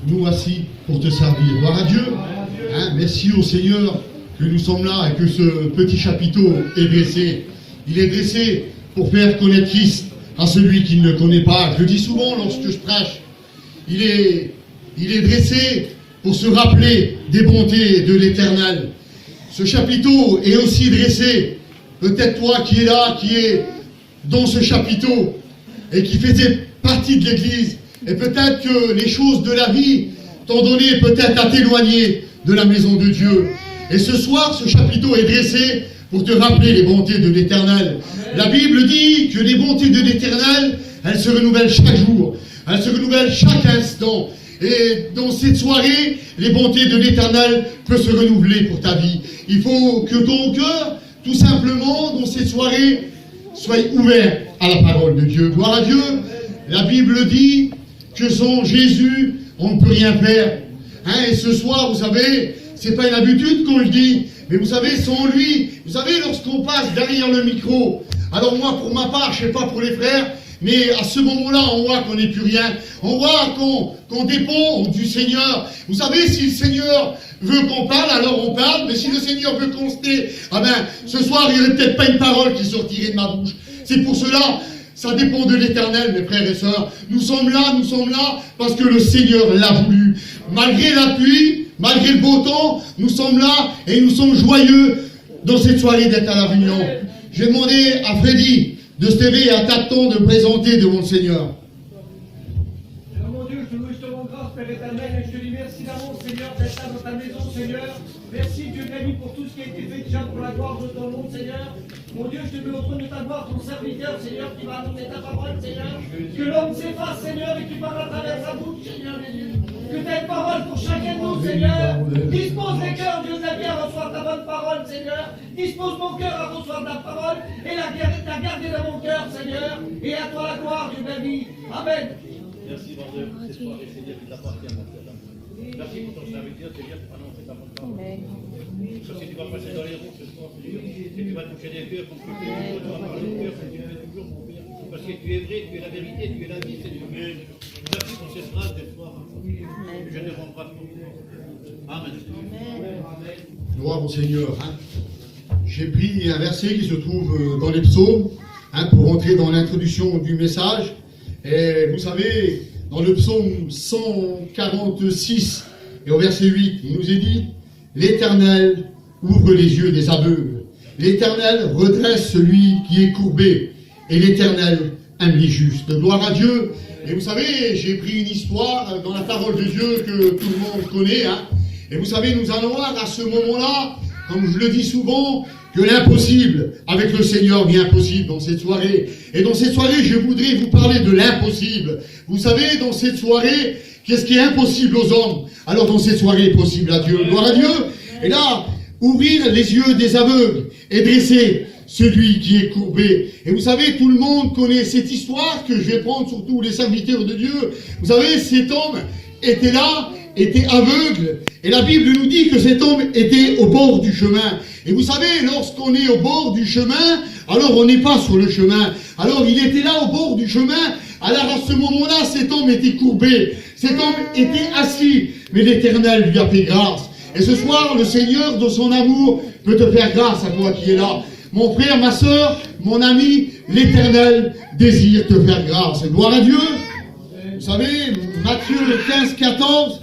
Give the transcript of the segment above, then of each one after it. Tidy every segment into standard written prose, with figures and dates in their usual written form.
nous voici pour te servir. Gloire à Dieu. Merci au Seigneur que nous sommes là et que ce petit chapiteau est dressé. Il est dressé pour faire connaître Christ à celui qui ne le connaît pas. Je le dis souvent lorsque je prêche. Il est dressé pour se rappeler des bontés de l'Éternel. Ce chapiteau est aussi dressé, peut-être toi qui es là, qui est dans ce chapiteau et qui faisait partie de l'Église, et peut-être que les choses de la vie t'ont donné peut-être à t'éloigner de la maison de Dieu. Et ce soir, ce chapiteau est dressé pour te rappeler les bontés de l'Éternel. La Bible dit que les bontés de l'Éternel, elles se renouvellent chaque jour, elles se renouvellent chaque instant. Et dans cette soirée, les bontés de l'Éternel peuvent se renouveler pour ta vie. Il faut que ton cœur, tout simplement, dans cette soirée, soit ouvert à la parole de Dieu. Gloire à Dieu. La Bible dit que sans Jésus, on ne peut rien faire. Et ce soir, vous savez, c'est pas une habitude qu'on le dit, mais vous savez, sans lui, vous savez, lorsqu'on passe derrière le micro, alors moi, pour ma part, je sais pas pour les frères, mais à ce moment-là, on voit qu'on n'est plus rien. On voit qu'on dépend du Seigneur. Vous savez, si le Seigneur veut qu'on parle, alors on parle. Mais si le Seigneur veut qu'on se tait, ce soir, il n'y aurait peut-être pas une parole qui sortirait de ma bouche. C'est pour cela, ça dépend de l'Éternel, mes frères et sœurs. Nous sommes là parce que le Seigneur l'a voulu. Malgré la pluie, malgré le beau temps, nous sommes là et nous sommes joyeux dans cette soirée d'être à la réunion. Je vais demander à Freddy de se lever et à Tacton de présenter devant le Seigneur. Seigneur mon Dieu, je te loue et je te rends grâce, Père éternel, et je te dis merci d'avance, Seigneur, d'être là dans ta maison, Seigneur. Merci, Dieu béni, pour tout ce qui a été fait déjà pour la gloire de ton nom, Seigneur. Mon Dieu, je te mets au trône de ta gloire, ton serviteur, Seigneur, qui va annoncer ta parole, Seigneur. Que l'homme s'efface, Seigneur, et qu'il parle à travers sa bouche, Seigneur mes dieux. Que ta parole pour chacun de nous, Seigneur. Dispose les cœurs, Dieu de la vie, à recevoir ta bonne parole, Seigneur. Dispose mon cœur à recevoir ta parole et la garder dans mon cœur, Seigneur. Et à toi la gloire, Dieu béni. Amen. Merci, mon Dieu, pour cette soirée, Seigneur, qui t'appartient, mon Père. Merci pour ton serviteur, Seigneur, pour annoncer ta bonne parole. Parce que tu vas passer dans les ronds ce soir, Seigneur, et tu vas toucher des cœurs comme tu fais toujours, tu vas parler de cœur comme tu fais toujours, mon Père. Parce que tu es vrai, tu es la vérité, tu es la vie, Seigneur. Merci pour cette grâce de soir. Je te rends grâce pour toi. Amen. Gloire au Seigneur. J'ai pris un verset qui se trouve dans les psaumes pour entrer dans l'introduction du message. Et vous savez, dans le psaume 146 et au verset 8, il nous est dit « L'Éternel ouvre les yeux des aveugles. L'Éternel redresse celui qui est courbé. Et l'Éternel aime les justes. » Gloire à Dieu. Et vous savez, j'ai pris une histoire dans la parole de Dieu que tout le monde connaît. Et vous savez, nous allons voir à ce moment-là, comme je le dis souvent, que l'impossible avec le Seigneur vient possible dans cette soirée. Et dans cette soirée, je voudrais vous parler de l'impossible. Vous savez, dans cette soirée, qu'est-ce qui est impossible aux hommes? Alors dans cette soirée est possible à Dieu. Gloire à Dieu. Et là, ouvrir les yeux des aveugles et dresser celui qui est courbé. Et vous savez, tout le monde connaît cette histoire que je vais prendre, surtout les serviteurs de Dieu. Vous savez, cet homme était là, était aveugle. Et la Bible nous dit que cet homme était au bord du chemin. Et vous savez, lorsqu'on est au bord du chemin, alors on n'est pas sur le chemin. Alors il était là au bord du chemin. Alors à ce moment-là, cet homme était courbé. Cet homme était assis. Mais l'Éternel lui a fait grâce. Et ce soir, le Seigneur, de son amour, peut te faire grâce à toi qui es là. Mon frère, ma soeur, mon ami, l'Éternel désire te faire grâce. Gloire à Dieu. Vous savez, Matthieu 15, 14,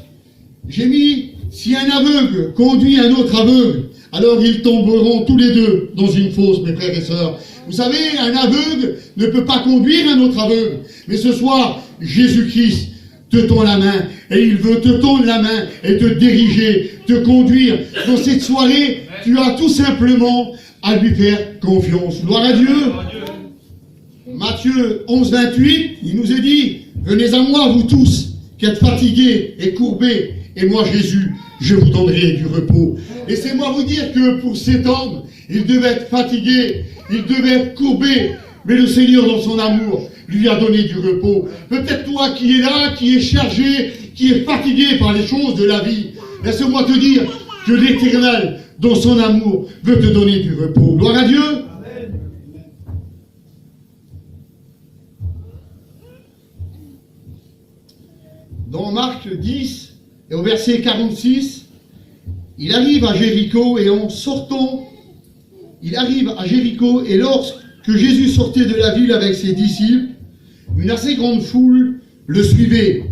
j'ai mis, si un aveugle conduit un autre aveugle, alors ils tomberont tous les deux dans une fosse, mes frères et sœurs. Vous savez, un aveugle ne peut pas conduire un autre aveugle. Mais ce soir, Jésus-Christ te tend la main, et il veut te tendre la main et te diriger, te conduire. Dans cette soirée, tu as tout simplement à lui faire confiance. Gloire à Dieu. Matthieu 11, 28, il nous est dit, venez à moi, vous tous, qui êtes fatigués et courbés, et moi, Jésus, je vous donnerai du repos. Laissez-moi vous dire que pour cet homme, il devait être fatigué, il devait être courbé, mais le Seigneur, dans son amour, lui a donné du repos. Peut-être toi qui es là, qui es chargé, qui est fatigué par les choses de la vie, laisse-moi te dire que l'Éternel, dans son amour, veut te donner du repos. Gloire à Dieu. Amen. Dans Marc 10, Et au verset 46, il arrive à Jéricho et en sortant, il arrive à Jéricho et lorsque Jésus sortait de la ville avec ses disciples, une assez grande foule le suivait.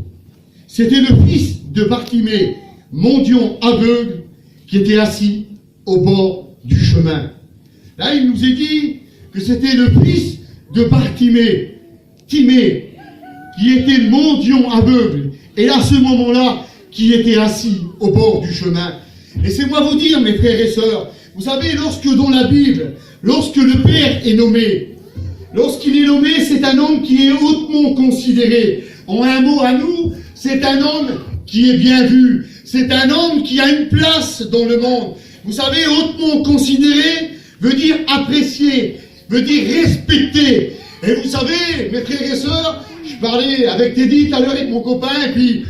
C'était le fils de Bartimée, mendiant aveugle, qui était assis au bord du chemin. Là, il nous est dit que c'était le fils de Bartimée, Timée, qui était mendiant aveugle, et à ce moment-là, qui était assis au bord du chemin. Laissez-moi vous dire, mes frères et sœurs, vous savez, lorsque dans la Bible, lorsque le Père est nommé, lorsqu'il est nommé, c'est un homme qui est hautement considéré. En un mot à nous, c'est un homme qui est bien vu. C'est un homme qui a une place dans le monde. Vous savez, hautement considéré veut dire apprécié, veut dire respecté. Et vous savez, mes frères et sœurs, je parlais avec Teddy tout à l'heure avec mon copain, et puis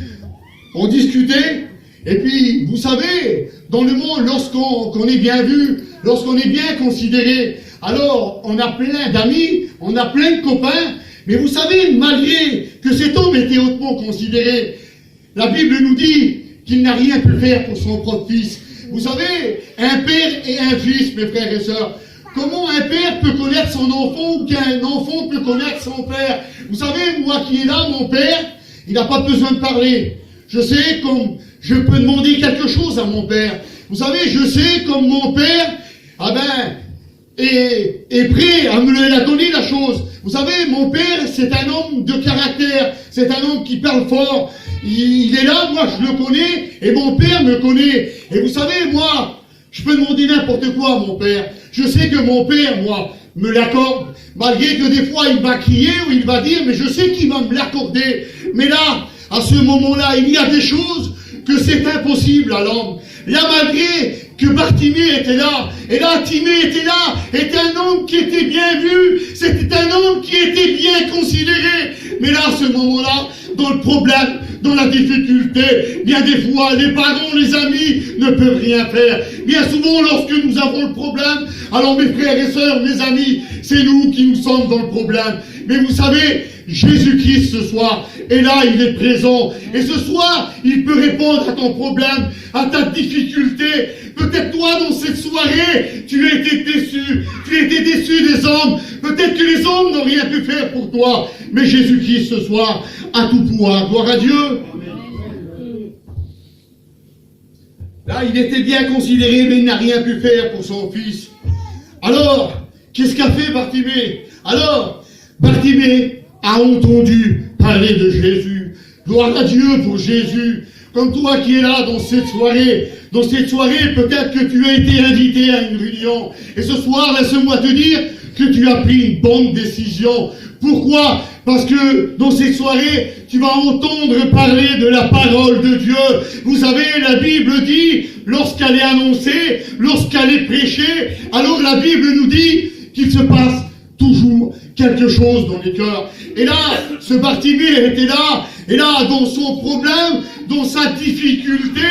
on discutait. Et puis, vous savez, dans le monde, lorsqu'on est bien vu, lorsqu'on est bien considéré, alors on a plein d'amis, on a plein de copains, mais vous savez, malgré que cet homme était hautement considéré, la Bible nous dit qu'il n'a rien pu faire pour son propre fils. Vous savez, un père et un fils, mes frères et sœurs, comment un père peut connaître son enfant ou qu'un enfant peut connaître son père? Vous savez, moi qui est là, mon père, il n'a pas besoin de parler. Je sais comme je peux demander quelque chose à mon père. Vous savez, je sais comme mon père, est prêt à me la donner la chose. Vous savez, mon père, c'est un homme de caractère, c'est un homme qui parle fort. Il est là, moi je le connais, et mon père me connaît. Et vous savez, moi, je peux demander n'importe quoi à mon père. Je sais que mon père, moi, me l'accorde, malgré que des fois il va crier ou il va dire, mais je sais qu'il va me l'accorder. Mais là, à ce moment-là, il y a des choses que c'est impossible à l'homme. Là, malgré que Bartimée était là, et là, Timée était là, était un homme qui était bien vu, c'était un homme qui était bien considéré. Mais là, à ce moment-là, dans le problème, dans la difficulté, bien des fois, les parents, les amis ne peuvent rien faire. Bien souvent, lorsque nous avons le problème, alors mes frères et sœurs, mes amis, c'est nous qui nous sommes dans le problème. Mais vous savez, Jésus-Christ ce soir est là, il est présent. Et ce soir, il peut répondre à ton problème, à ta difficulté. Peut-être toi, dans cette soirée, tu as été déçu. Tu as été déçu des hommes. Peut-être que les hommes n'ont rien pu faire pour toi. Mais Jésus-Christ ce soir a tout pouvoir. Gloire à Dieu. Là, il était bien considéré, mais il n'a rien pu faire pour son fils. Alors, qu'est-ce qu'a fait Bartimée? Alors, Bartimée a entendu parler de Jésus. Gloire à Dieu pour Jésus. Comme toi qui es là dans cette soirée, peut-être que tu as été invité à une réunion. Et ce soir, laisse-moi te dire que tu as pris une bonne décision. Pourquoi? Parce que dans cette soirée, tu vas entendre parler de la parole de Dieu. Vous savez, la Bible dit, lorsqu'elle est annoncée, lorsqu'elle est prêchée, alors la Bible nous dit qu'il se passe toujours quelque chose dans les cœurs. Et là, ce Bartimée était là, et là, dans son problème, dans sa difficulté,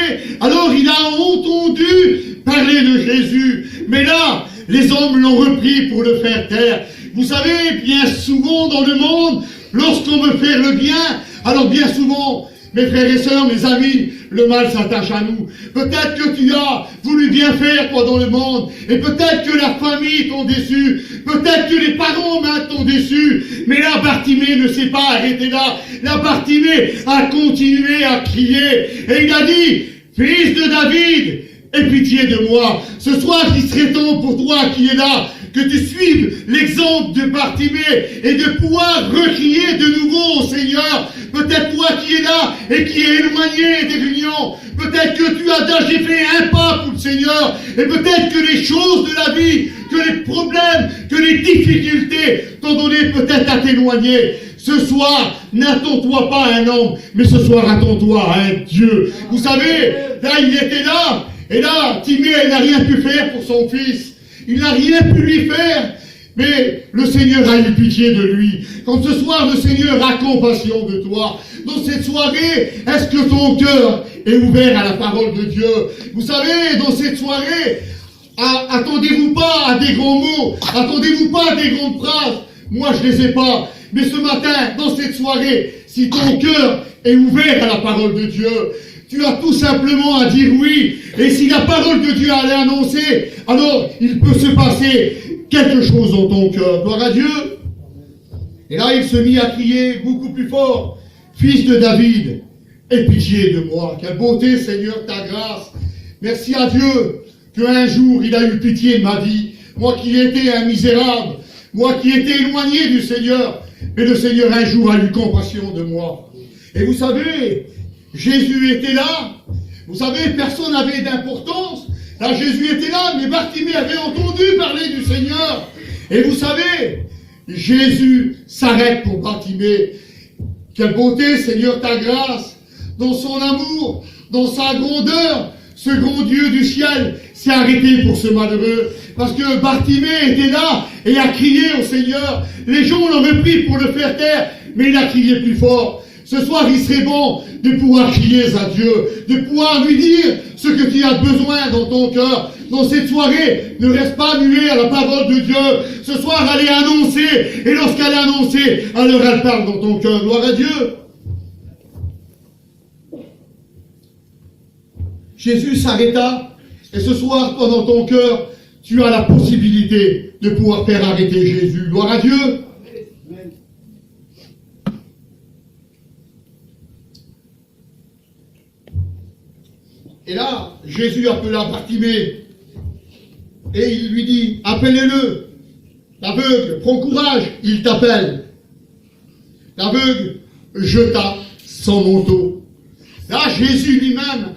alors il a entendu parler de Jésus. Mais là, les hommes l'ont repris pour le faire taire. Vous savez, bien souvent dans le monde, lorsqu'on veut faire le bien, alors bien souvent, mes frères et sœurs, mes amis, le mal s'attache à nous. Peut-être que tu as voulu bien faire, toi, dans le monde, et peut-être que la famille t'ont déçu, peut-être que les parents même t'ont déçu, mais là, Bartimée ne s'est pas arrêté là. Là, Bartimée a continué à crier, et il a dit, fils de David, aie pitié de moi. Ce soir, il serait temps pour toi qui es là, que tu suives l'exemple de Bartimée et de pouvoir recrier de nouveau au Seigneur. Peut-être toi qui es là et qui es éloigné des réunions, peut-être que tu as déjà fait un pas pour le Seigneur, et peut-être que les choses de la vie, que les problèmes, que les difficultés t'ont donné peut-être à t'éloigner. Ce soir, n'attends-toi pas à un homme, mais ce soir, attends-toi à un Dieu. Vous savez, là, il était là, et là, Timée, il n'a rien pu faire pour son fils. Il n'a rien pu lui faire, mais le Seigneur a eu pitié de lui. Quand ce soir, le Seigneur a compassion de toi, dans cette soirée, est-ce que ton cœur est ouvert à la parole de Dieu? Vous savez, dans cette soirée, attendez-vous pas à des grands mots, attendez-vous pas à des grandes phrases. Moi, je les ai pas. Mais ce matin, dans cette soirée, si ton cœur est ouvert à la parole de Dieu, tu as tout simplement à dire oui. Et si la parole que Dieu allait annoncer, alors il peut se passer quelque chose dans ton cœur. Gloire à Dieu. Et là, il se mit à crier beaucoup plus fort, Fils de David, aie pitié de moi. Quelle beauté, Seigneur, ta grâce. Merci à Dieu qu'un jour, il a eu pitié de ma vie. Moi qui étais un misérable, moi qui étais éloigné du Seigneur, mais le Seigneur un jour a eu compassion de moi. Et vous savez, Jésus était là. Vous savez, personne n'avait d'importance. Là, Jésus était là, mais Bartimée avait entendu parler du Seigneur. Et vous savez, Jésus s'arrête pour Bartimée. Quelle beauté, Seigneur, ta grâce, dans son amour, dans sa grandeur. Ce grand Dieu du ciel s'est arrêté pour ce malheureux. Parce que Bartimée était là et a crié au Seigneur. Les gens l'ont repris pour le faire taire, mais il a crié plus fort. Ce soir, il serait bon de pouvoir crier à Dieu, de pouvoir lui dire ce que tu as besoin dans ton cœur. Dans cette soirée, ne reste pas muet à la parole de Dieu. Ce soir, elle est annoncée. Et lorsqu'elle est annoncée, alors elle parle dans ton cœur. Gloire à Dieu. Jésus s'arrêta. Et ce soir, toi, dans ton cœur, tu as la possibilité de pouvoir faire arrêter Jésus. Gloire à Dieu. Et là, Jésus appela Bartimée. Et il lui dit, appelez-le. L'aveugle, prends courage, il t'appelle. L'aveugle jeta son manteau. Là, Jésus lui-même